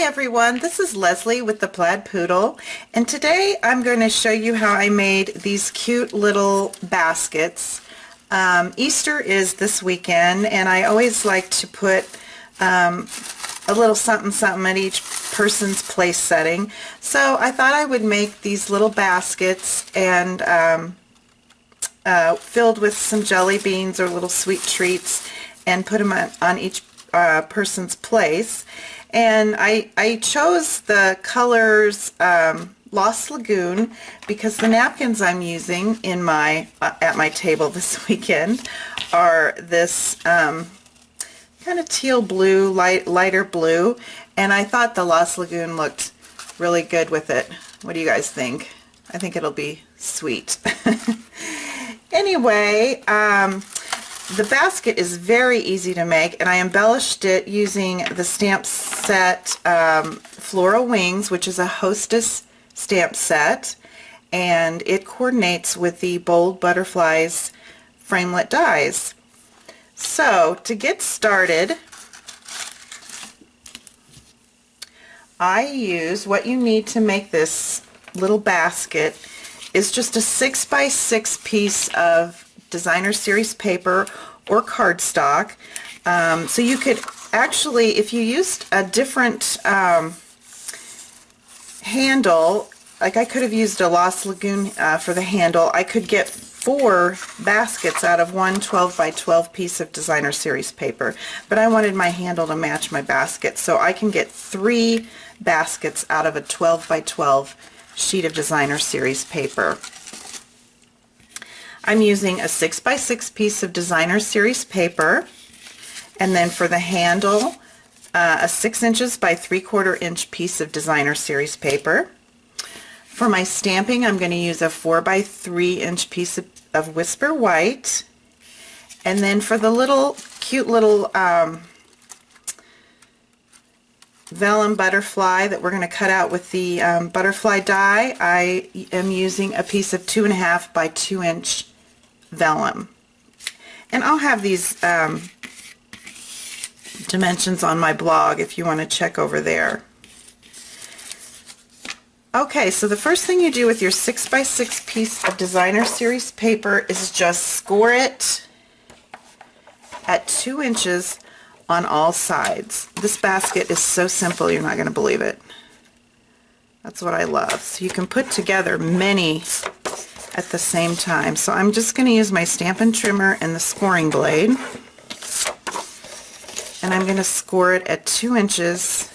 everyone, this is Leslie with the Plaid Poodle, and today I'm going to show you how I made these cute little baskets. Easter is this weekend, and I always like to put a little something something at each person's place setting. So I thought I would make these little baskets and filled with some jelly beans or little sweet treats, and put them on each person's place. And I chose the colors Lost Lagoon because the napkins I'm using in my at my table this weekend are this kind of teal blue, lighter blue, and I thought the Lost Lagoon looked really good with it. What do you guys think? I think it'll be sweet. Anyway, the basket is very easy to make, and I embellished it using the stamp set Floral Wings, which is a Hostess stamp set, and it coordinates with the Bold Butterflies framelit dies. So to get started, I use what you need to make this little basket is just a 6x6 piece of designer series paper or cardstock. So you could actually, if you used a different handle, like I could have used a Lost Lagoon for the handle, I could get 4 baskets out of one 12x12 piece of designer series paper, but I wanted my handle to match my basket, so I can get 3 baskets out of a 12x12 sheet of designer series paper. I'm using a 6x6 piece of designer series paper, and then for the handle, a 6 inches by 3/4 inch piece of designer series paper. For my stamping, I'm going to use a 4x3 inch piece of Whisper White, and then for the little cute little vellum butterfly that we're going to cut out with the butterfly die, I am using a piece of 2.5 by 2 inch vellum, and I'll have these dimensions on my blog if you want to check over there. Okay, so the first thing you do with your 6x6 piece of designer series paper is just score it at 2 inches on all sides. This basket is so simple, you're not going to believe it. That's what I love. So you can put together many at the same time. So I'm just going to use my Stampin' trimmer and the scoring blade, and I'm going to score it at 2 inches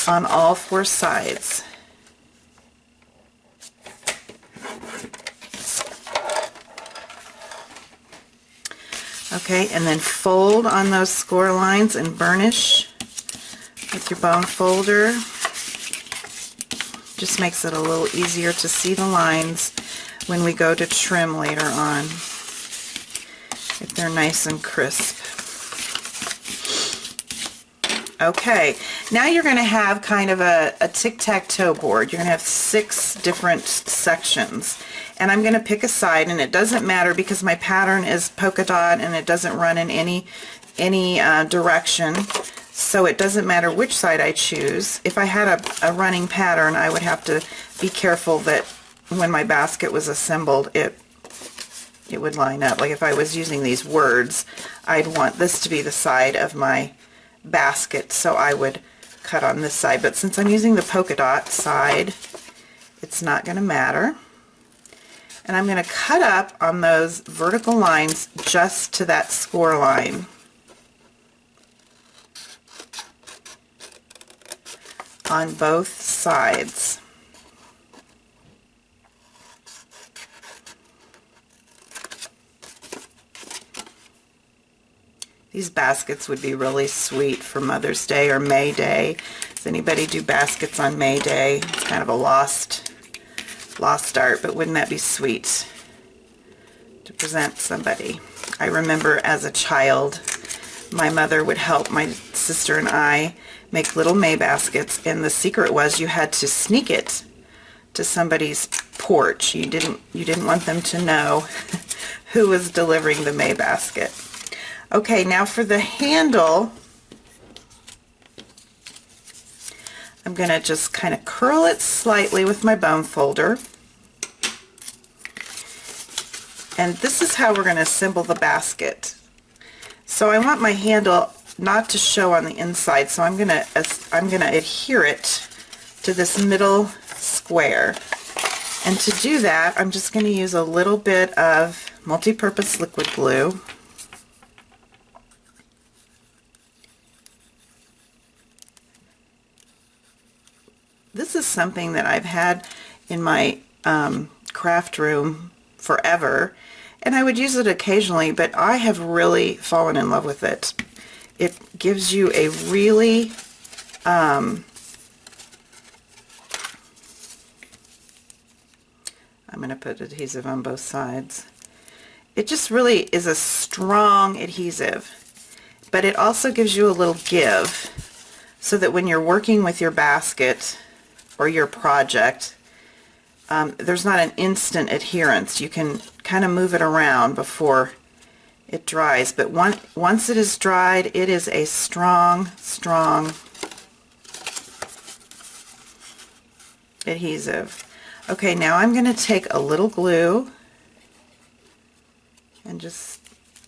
on all 4 sides. Okay, and then fold on those score lines and burnish with your bone folder. Just makes it a little easier to see the lines when we go to trim later on, if they're nice and crisp. Okay, now you're going to have kind of a tic-tac-toe board. You're going to have 6 different sections, and I'm going to pick a side, and it doesn't matter because my pattern is polka dot and it doesn't run in any direction, so it doesn't matter which side I choose. If I had a running pattern, I would have to be careful that when my basket was assembled, it would line up. Like if I was using these words, I'd want this to be the side of my basket, so I would cut on this side, but since I'm using the polka dot side, it's not going to matter. And I'm going to cut up on those vertical lines just to that score line. On both sides. These baskets would be really sweet for Mother's Day or May Day. Does anybody do baskets on May Day? It's kind of a lost art, but wouldn't that be sweet to present somebody? I remember as a child, my mother would help my sister and I make little May baskets, and the secret was you had to sneak it to somebody's porch. You didn't want them to know who was delivering the May basket. Okay, now for the handle, I'm going to just kind of curl it slightly with my bone folder. And this is how we're going to assemble the basket. So I want my handle not to show on the inside, so I'm going to adhere it to this middle square. And to do that, I'm just going to use a little bit of multi-purpose liquid glue. This is something that I've had in my craft room forever, and I would use it occasionally, but I have really fallen in love with it. It gives you a really I'm going to put adhesive on both sides. It just really is a strong adhesive, but it also gives you a little give so that when you're working with your basket or your project, there's not an instant adherence. You can kind of move it around before it dries, but once it is dried, it is a strong adhesive. Okay, now I'm going to take a little glue and just,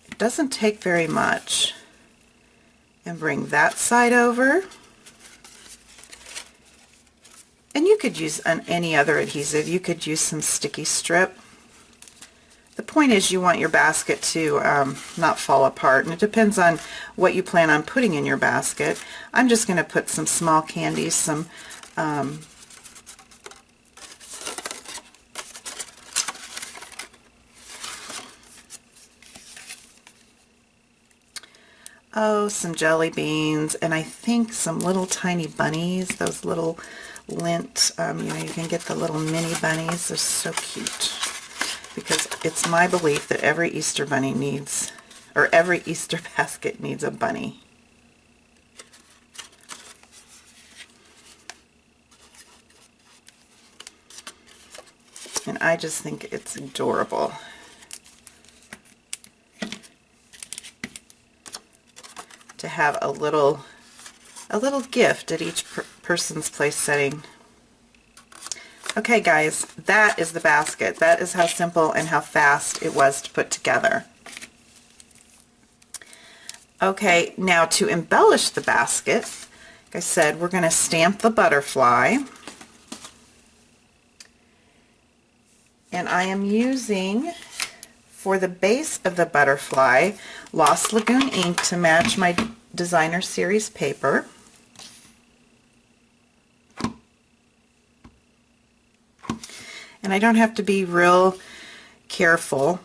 it doesn't take very much, and bring that side over. And you could use any other adhesive. You could use some sticky strip. The point is you want your basket to not fall apart, and it depends on what you plan on putting in your basket. I'm just going to put some small candies, some some jelly beans, and I think some little tiny bunnies, those little lint, you know, you can get the little mini bunnies. They're so cute, because it's my belief that every Easter bunny needs, or every Easter basket needs a bunny. And I just think it's adorable. To have a little gift at each person's place setting. Okay guys, that is the basket. That is how simple and how fast it was to put together. Okay, now to embellish the basket, like I said, we're going to stamp the butterfly. And I am using, for the base of the butterfly, Lost Lagoon ink to match my designer series paper. And I don't have to be real careful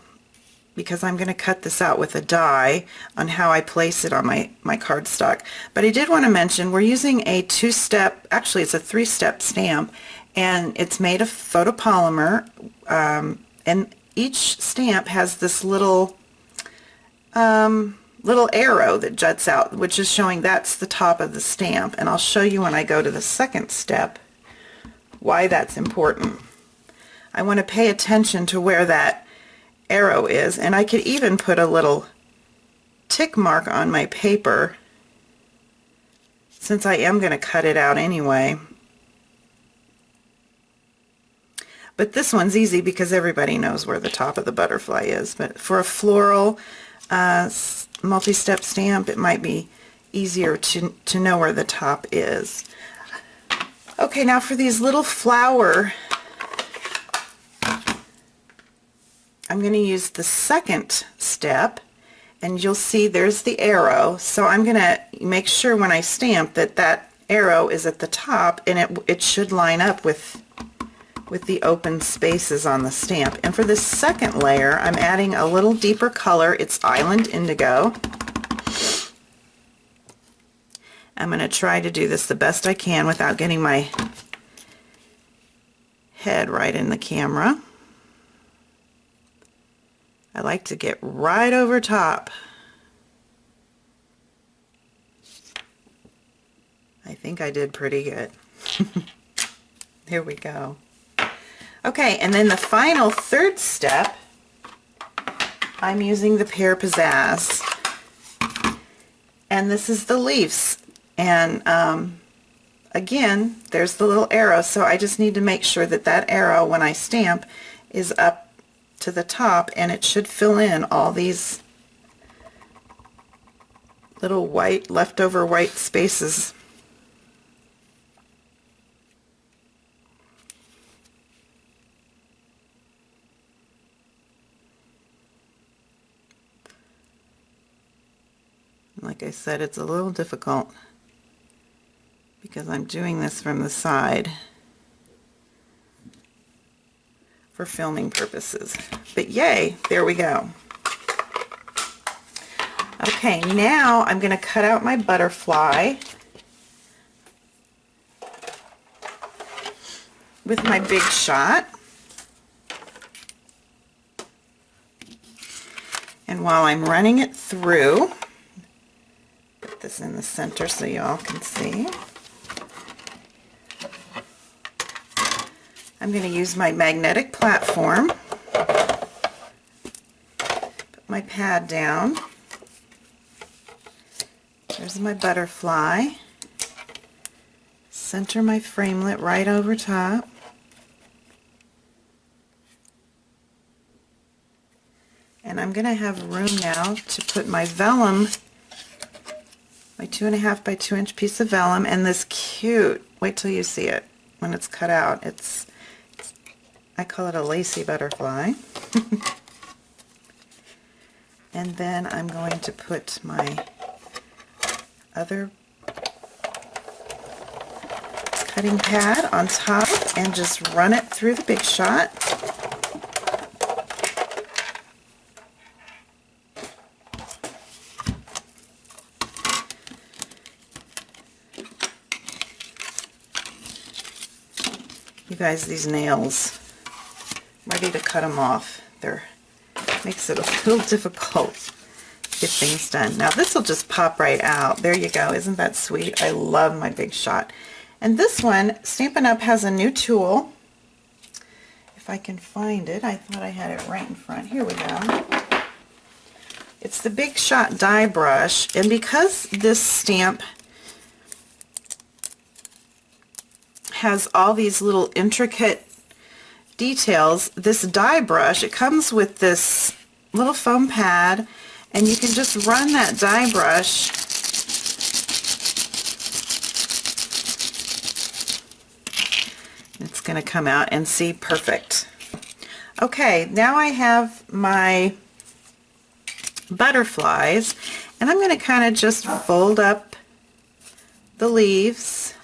because I'm going to cut this out with a die on how I place it on my cardstock. But I did want to mention we're using a two-step, actually it's a three-step stamp, and it's made of photopolymer, and each stamp has this little arrow that juts out, which is showing that's the top of the stamp. And I'll show you when I go to the second step why that's important. I want to pay attention to where that arrow is, and I could even put a little tick mark on my paper since I am going to cut it out anyway. But this one's easy because everybody knows where the top of the butterfly is. But for a floral multi-step stamp, it might be easier to know where the top is. Okay, now for these little flower, I'm going to use the second step, and you'll see there's the arrow. So I'm going to make sure when I stamp that that arrow is at the top, and it should line up with the open spaces on the stamp. And for this second layer, I'm adding a little deeper color. It's Island Indigo. I'm going to try to do this the best I can without getting my head right in the camera. I like to get right over top. I think I did pretty good. There we go. Okay, and then the final third step, I'm using the Pear Pizzazz. And this is the leaves. And again, there's the little arrow, so I just need to make sure that that arrow, when I stamp, is up to the top, and it should fill in all these little white, leftover white spaces. Like I said, it's a little difficult because I'm doing this from the side for filming purposes. But yay, there we go. Okay, now I'm going to cut out my butterfly with my Big Shot. And while I'm running it through, put this in the center so you all can see. I'm going to use my magnetic platform, put my pad down, there's my butterfly, center my framelit right over top, and I'm going to have room now to put my vellum, my 2.5 by 2 inch piece of vellum, and this cute, wait till you see it when it's cut out, I call it a lacy butterfly. And then I'm going to put my other cutting pad on top and just run it through the Big Shot. You guys, these nails, ready to cut them off. Makes it a little difficult to get things done. Now this will just pop right out. There you go. Isn't that sweet? I love my Big Shot. And this one, Stampin' Up! Has a new tool. If I can find it. I thought I had it right in front. Here we go. It's the Big Shot die brush, and because this stamp has all these little intricate details, this die brush, it comes with this little foam pad, and you can just run that die brush it's going to come out and see perfect. Okay, now I have my butterflies, and I'm going to kind of just fold up the leaves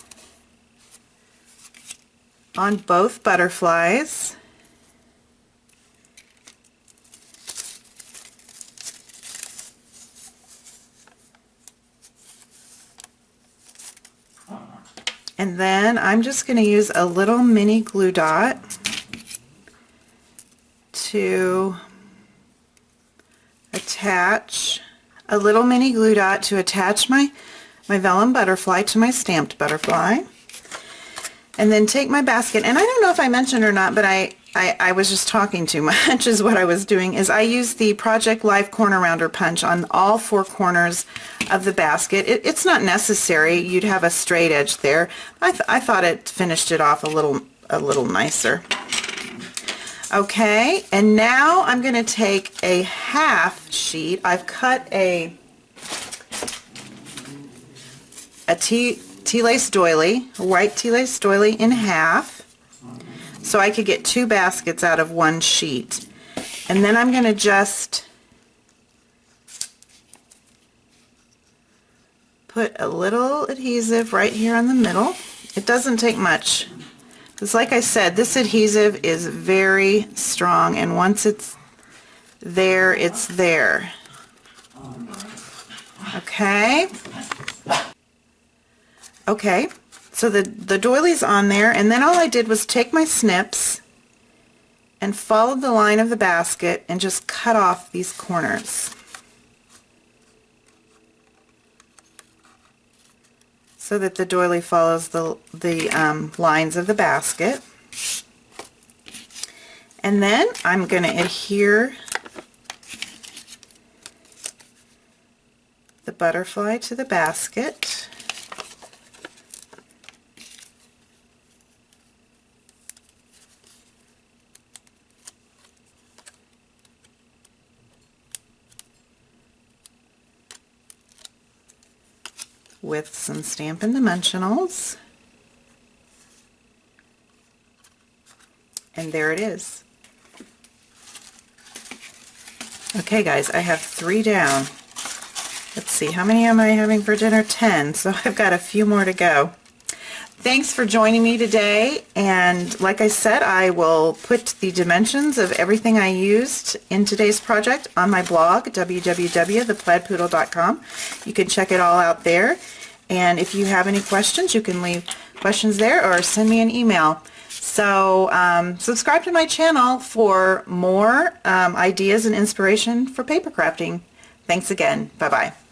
on both butterflies. And then I'm just going to use a little mini glue dot to attach my vellum butterfly to my stamped butterfly. And then take my basket, and I don't know if I mentioned or not, but I was just talking too much is what I was doing, is I used the Project Life Corner Rounder punch on all 4 corners of the basket. It's not necessary. You'd have a straight edge there. I thought it finished it off a little nicer. Okay, and now I'm going to take a half sheet. I've cut a tea-lace doily, a white tea-lace doily in half, so I could get 2 baskets out of 1 sheet. And then I'm going to just put a little adhesive right here on the middle. It doesn't take much, because like I said, this adhesive is very strong, and once it's there, it's there. Okay. Okay, so the doily's on there, and then all I did was take my snips and followed the line of the basket and just cut off these corners so that the doily follows the lines of the basket. And then I'm going to adhere the butterfly to the basket. with some Stampin' Dimensionals. And there it is. Okay guys, I have 3 down. Let's see, how many am I having for dinner? 10, so I've got a few more to go. Thanks for joining me today, and like I said, I will put the dimensions of everything I used in today's project on my blog, www.theplaidpoodle.com. You can check it all out there, and if you have any questions, you can leave questions there or send me an email. So subscribe to my channel for more ideas and inspiration for paper crafting. Thanks again. Bye-bye.